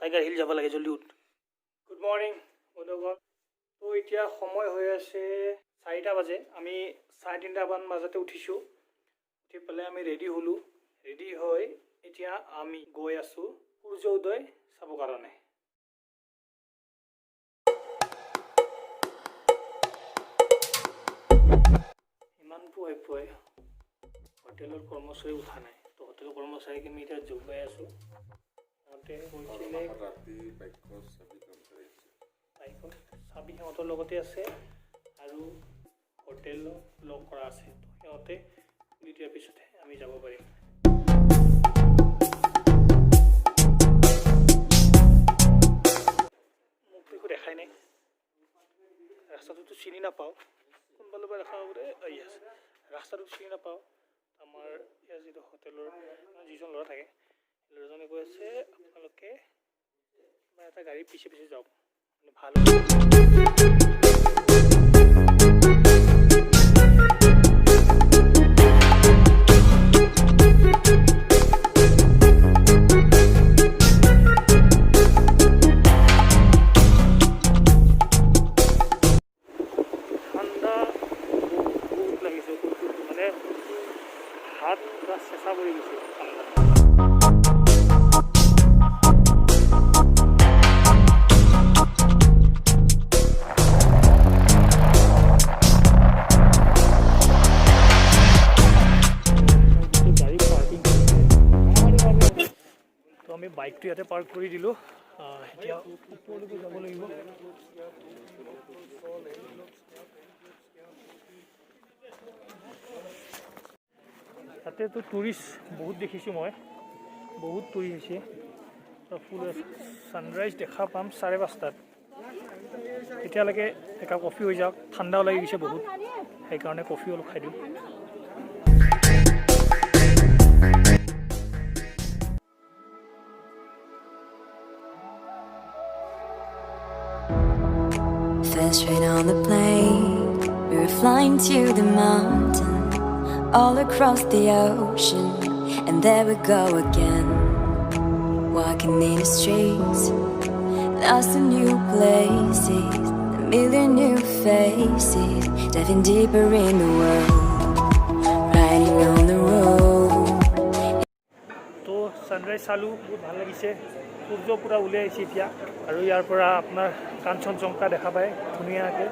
Tiger hill যাব লাগে, জলদি উঠ। গুড মৰ্নিং বন্ধুগণ। তো এতিয়া সময় হৈ আছে 4টা বাজে। আমি 3:30মান বজাতে উঠিছোঁ। উঠি পেলাই আমি ৰেডি হ'লোঁ। ৰেডি হৈ এতিয়া আমি গৈ আছোঁ সূৰ্য উদয় চাবৰ কাৰণে। ইমান পুৱাই হোটেলৰ কৰ্মচাৰী উঠা নাই, তো হোটেলৰ কৰ্মচাৰীক আমি এতিয়া জগাই আছোঁ। সিহঁতে কৈছিলে বাইকৰ চাবি সিহঁতৰ লগতে আছে আৰু হোটেল লক কৰা আছে। তো সিহঁতে খুলি দিয়াৰ পিছতহে আমি যাব পাৰিম। মোক একো দেখাই নাই, ৰাস্তাটোতো চিনি নাপাওঁ, কোনফালৰ পৰা দেখা বোলে আহি আছে। ৰাস্তাটো চিনি নাপাওঁ। আমাৰ ইয়াৰ যিটো হোটেলৰ যিজন ল'ৰা থাকে, ল'ৰাজনে কৈ আছে আপোনালোকে এটা গাড়ী পিছে পিছে যাওক, মানে ভাল। ঠাণ্ডা বহুত লাগিছে, মানে হাত পুৰা চেঁচা পৰি গৈছে ঠাণ্ডা। তো আমি বাইকটো ইয়াতে পাৰ্ক কৰি দিলোঁ। এতিয়া ওপৰলৈকে যাব লাগিব। তাতেতো টুৰিষ্ট বহুত দেখিছোঁ মই, বহুত টুৰিষ্ট হৈছে। ফুল ছানৰাইজ দেখা পাম 5:30। তেতিয়ালৈকে একাপ কফি হৈ যাওক, ঠাণ্ডাও লাগি গৈছে বহুত, সেইকাৰণে কফি অলপ খাই দিওঁ। First train on the plane, we were flying to the mountain, all across the ocean, and there we go again, walking in the streets, lost in new places, a million new faces, diving deeper in the world, riding on the road. তো sunrise চালোঁ, বহুত ভাল লাগিছে। সূৰ্য পূৰা ওলাই আহিছে এতিয়া, আৰু ইয়াৰ পৰা আপোনাৰ কাঞ্চনজংঘা দেখা পায় ধুনীয়াকৈ।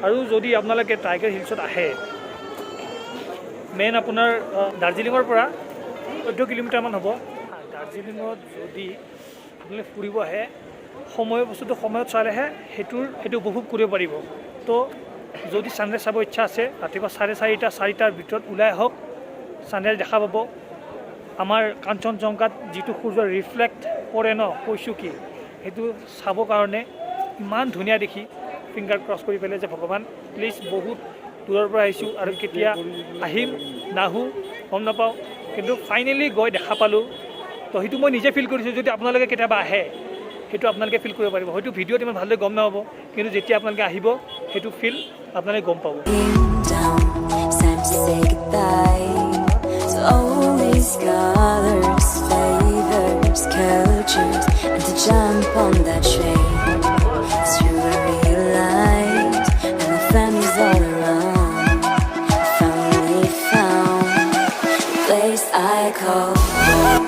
আৰু যদি আপোনালোকে টাইগাৰ হিলছত আহে, মেইন আপোনাৰ দাৰ্জিলিঙৰ পৰা 14 কিলোমিটাৰমান হ'ব। দাৰ্জিলিঙত যদি আপোনালোকে ফুৰিব আহে, বস্তুটো সময়ত চালেহে সেইটো উপভোগ কৰিব পাৰিব। তো যদি ছানৰাইজ চাব ইচ্ছা আছে, ৰাতিপুৱা 4:30, 4টাৰ ভিতৰত ওলাই আহক, ছানৰাইজ দেখা পাব। আমাৰ কাঞ্চনজংঘাত যিটো সূৰ্য ৰিফ্লেক্ট কৰে ন, কৈছোঁ কি, সেইটো চাবৰ কাৰণে ইমান ধুনীয়া দেখি ফিংগাৰ ক্ৰছ কৰি পেলাই যে ভগৱান প্লিজ, বহুত দূৰৰ পৰা আহিছোঁ আৰু কেতিয়া আহিম নাহোঁ গম নাপাওঁ, কিন্তু ফাইনেলি গৈ দেখা পালোঁ। তো সেইটো মই নিজে ফিল কৰিছোঁ। যদি আপোনালোকে কেতিয়াবা আহে, সেইটো আপোনালোকে ফিল কৰিব পাৰিব। হয়তো ভিডিঅ'ত ইমান ভালদৰে গম নাপাব, কিন্তু যেতিয়া আপোনালোকে আহিব সেইটো ফিল আপোনালোকে গম পাব। Scholars, favors, cultures, and to jump on that train. It's true, I realize, and my family's all around. I finally found the place I call home.